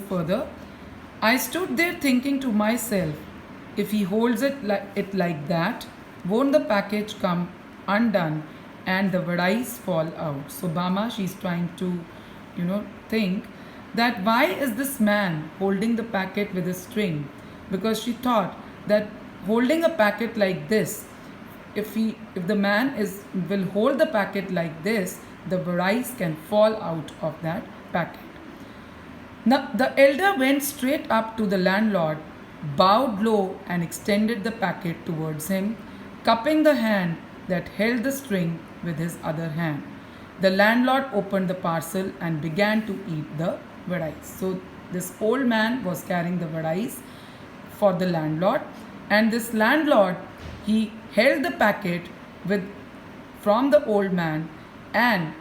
further. I stood there thinking to myself, if he holds it like that, won't the package come undone and the vadais fall out? So Bama, she's trying to, think that why is this man holding the packet with a string? Because she thought that holding a packet like this, if the man will hold the packet like this, the rice can fall out of that packet. Now the elder went straight up to the landlord, bowed low and extended the packet towards him, cupping the hand that held the string with his other hand. The landlord opened the parcel and began to eat the vadais. So this old man was carrying the vadais for the landlord, and this landlord, he held the packet with from the old man, and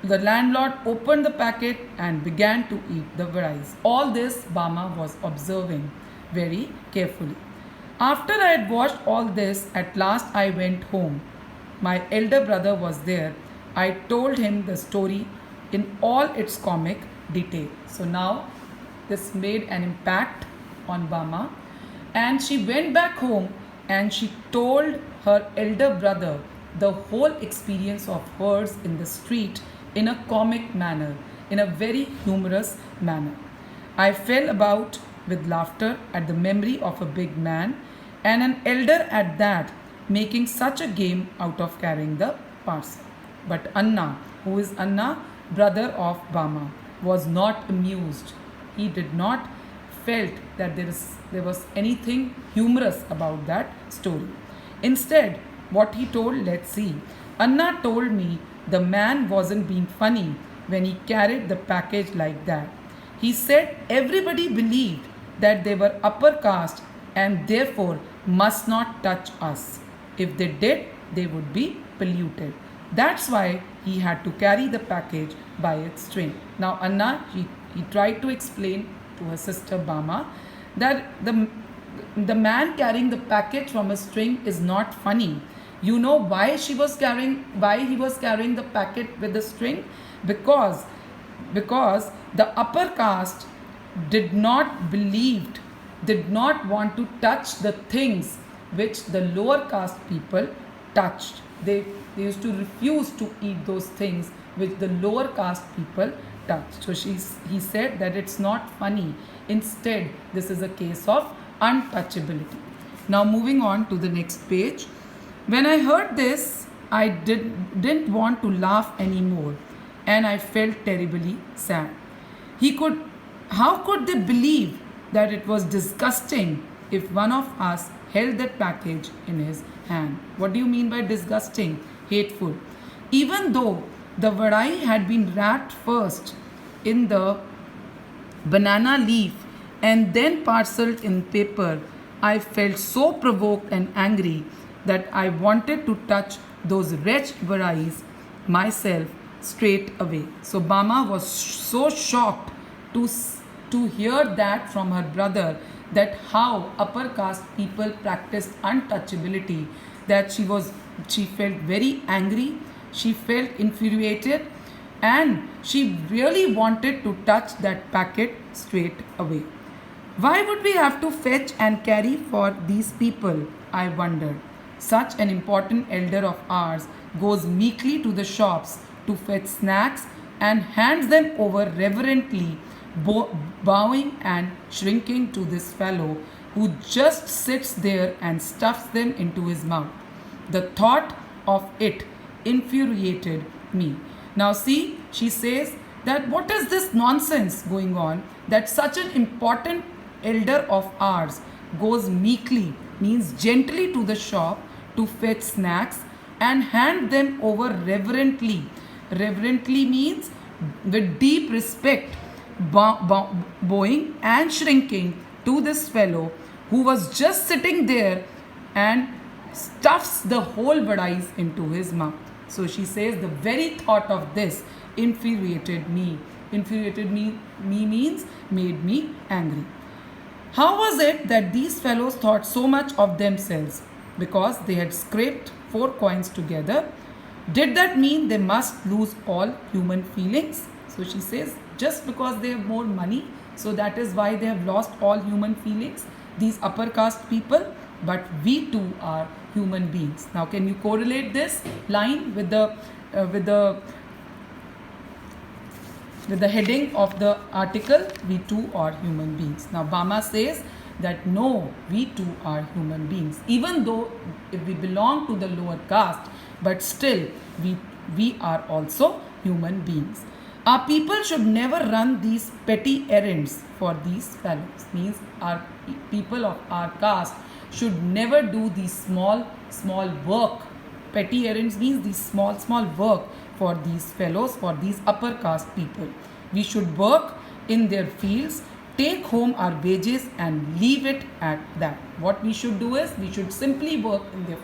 the landlord opened the packet and began to eat the vadais. All this Bama was observing very carefully. After I had watched all this, at last I went home. My elder brother was there. I told him the story in all its comic detail. So now this made an impact on Bama, and she went back home and she told her elder brother the whole experience of hers in the street in a comic manner, in a very humorous manner. I fell about with laughter at the memory of a big man and an elder at that, making such a game out of carrying the parcel. But Anna, who is Anna, brother of Bama, was not amused. He did not felt that there was anything humorous about that story. Instead, what he told, let's see. Anna told me the man wasn't being funny when he carried the package like that. He said everybody believed that they were upper caste and therefore must not touch us. If they did, they would be polluted. That's why he had to carry the package by its string. Now Anna, he tried to explain to her sister Bama that the man carrying the package from a string is not funny. You know why he was carrying the packet with the string? Because the upper caste did not want to touch the things which the lower caste people touched. They used to refuse to eat those things which the lower caste people touched. So he said that it's not funny. Instead, this is a case of untouchability. Now moving on to the next page. When I heard this, I didn't want to laugh anymore, and I felt terribly sad. How could they believe that it was disgusting if one of us held that package in his hand? What do you mean by disgusting? Hateful. Even though the vadai had been wrapped first in the banana leaf and then parceled in paper, I felt so provoked and angry that I wanted to touch those wretched vadais myself straight away. So Bama was so shocked to hear that from her brother, that how upper caste people practiced untouchability, that she felt very angry, she felt infuriated, and she really wanted to touch that packet straight away. Why would we have to fetch and carry for these people? I wondered. Such an important elder of ours goes meekly to the shops to fetch snacks and hands them over reverently, bowing and shrinking to this fellow who just sits there and stuffs them into his mouth. The thought of it infuriated me. Now see, she says that what is this nonsense going on, that such an important elder of ours goes meekly, means gently, to the shop to fetch snacks and hand them over reverently. Reverently means with deep respect, bowing and shrinking to this fellow who was just sitting there and stuffs the whole vadais into his mouth. So she says the very thought of this infuriated me. Infuriated me means made me angry. How was it that these fellows thought so much of themselves? Because they had scraped 4 coins together. Did that mean they must lose all human feelings? So she says, just because they have more money, So that is why they have lost all human feelings, these upper caste people. But we too are human beings. Now can you correlate this line with the with the with the heading of the article, we too are human beings. Now Bama says that no, we too are human beings. Even though if we belong to the lower caste, but still we are also human beings. Our people should never run these petty errands for these fellows. Means our people of our caste should never do these small work. Petty errands means these small work for these fellows, for these upper caste people. We should work in their fields, take home our wages and leave it at that. What we should do is we should simply work in their